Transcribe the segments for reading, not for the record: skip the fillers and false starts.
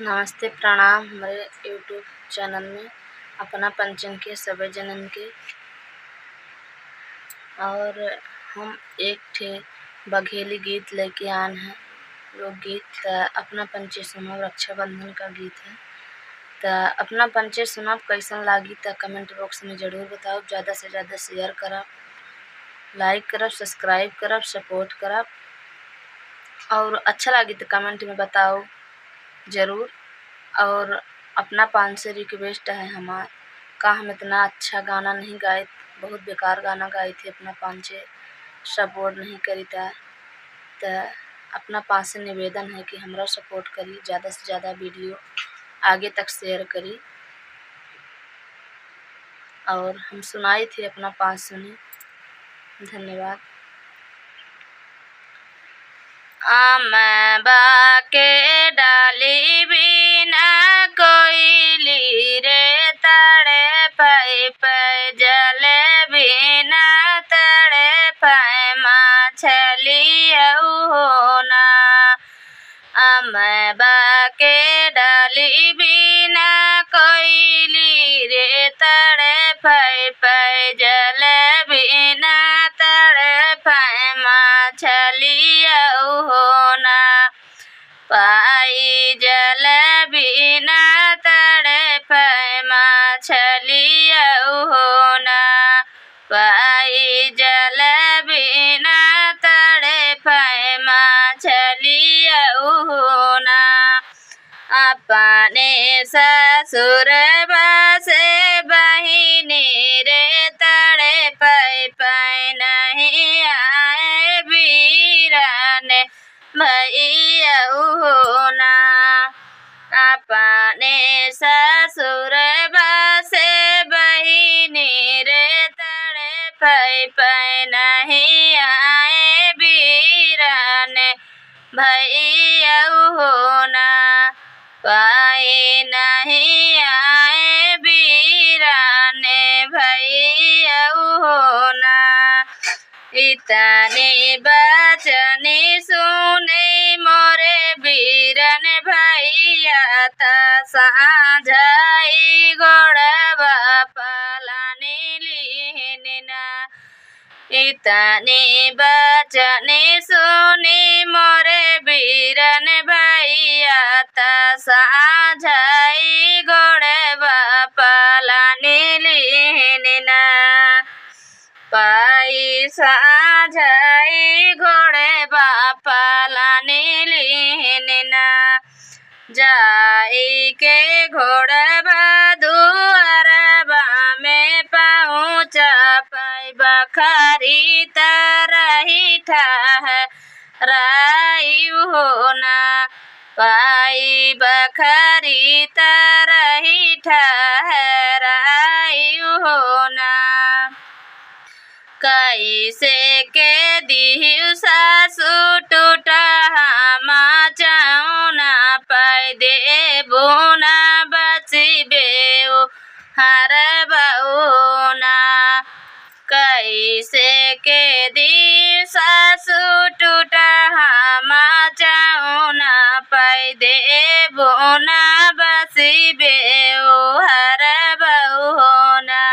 नमस्ते प्रणाम। हमारे यूट्यूब चैनल में अपना पंचम के सभी जनन के और हम एक ठे बघेली गीत लेके आन हैं। वो गीत अपना पंचे सुनब रक्षाबंधन का गीत है। त अपना पंचे सुनब कैसन लागी त कमेंट बॉक्स में ज़रूर बताओ। ज़्यादा से ज़्यादा शेयर करब, लाइक करब, सब्सक्राइब करब, सपोर्ट करब और अच्छा लागी तो कमेंट में बताओ ज़रूर। और अपना पान से रिक्वेस्ट है हमार का हम इतना अच्छा गाना नहीं गाए, बहुत बेकार गाना गाए थे। अपना पान से सपोर्ट नहीं करी था तो अपना पास से निवेदन है कि हमरा सपोर्ट करी, ज़्यादा से ज़्यादा वीडियो आगे तक शेयर करी। और हम सुनाई थी अपना पास सुनी। धन्यवाद। अमबा के डाली बिना कोयली रे तड़े पै पै जले बिना तड़े पै मछली होना। अमबा के डाली बिना कोयली रे तड़े पै पै जले बिना तड़े पै मछली होना। पाई जल बिना तड़े पै मछली होना। पाई जल बिना तड़े पै मछली होना। अपने ससुर बसे बहिनी रे तड़े पै पै नहीं आए वीरन भैया होना। अपने ससुर बसे बहिनी रे तड़े पै पै नहीं आए वीरन भैया होना। पाए नहीं आए वीरन भैया होना। इतने बचने सुने मोरे वीरन भैया ता साझाई गोड़वा पलानी लीना। इतने बचने सुने मोरे वीरन भैया ता साझाई गोड़वा पलानी लीना। पाई साझाई घोड़े बापा लाने लेना। जाई के घोड़वा दुआरबा में पहुँचा पाई बखरी तरही ठाह राई होना। पाई बखरी तरही ठाह राई होना। कैसे के दिहु सासु टूटा हमा चाउना पाई दे बोना बची बेऊ हर बऊना। कैसे के दी सासु टूटा हमा चाउना पाई दे बोना बची बेऊ हर बऊना।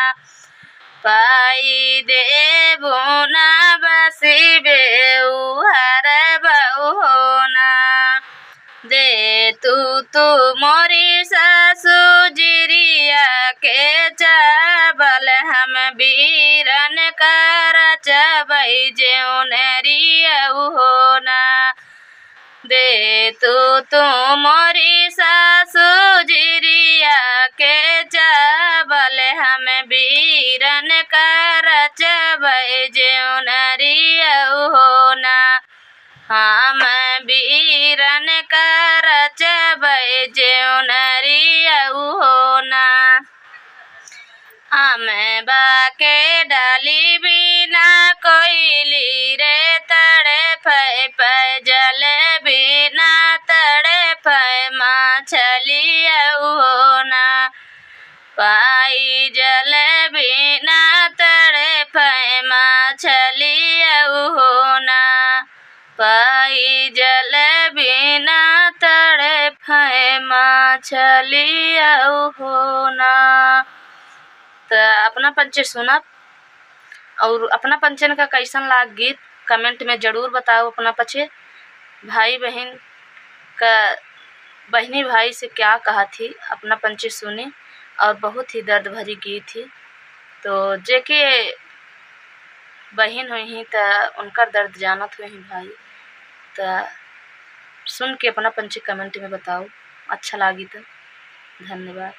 पाई दे बोना बसी बेऊ हर बऊना। दे तू मोरी सासु जिरिया के चावल हम वीरन कर चबई जेउनरिया होना। दे तू मोरी सासु जिरिया के चावल हम वीरन कर चबई जेउनरिया होना। हम वीरन कर चबई जेउनरिया होना। अमबा के डाली बिना कोयली रे तड़े पै पै जले बिना तड़े पै मछली होना। पाई जल बिना तड़े पै मछली होना। पाई जल बिना तड़े पै चली हो ना। तो अपना पंचे सुनब और अपना पंचन का कैसन लाग गीत कमेंट में ज़रूर बताओ। अपना पचे भाई बहन का बहनी भाई से क्या कहा थी अपना पंचे सुनी और बहुत ही दर्द भरी गीत थी। तो जेके बहन हुई तो उनका दर्द जानत हुई भाई। तो सुन के अपना पंचे कमेंट में बताओ अच्छा लगी तो। धन्यवाद।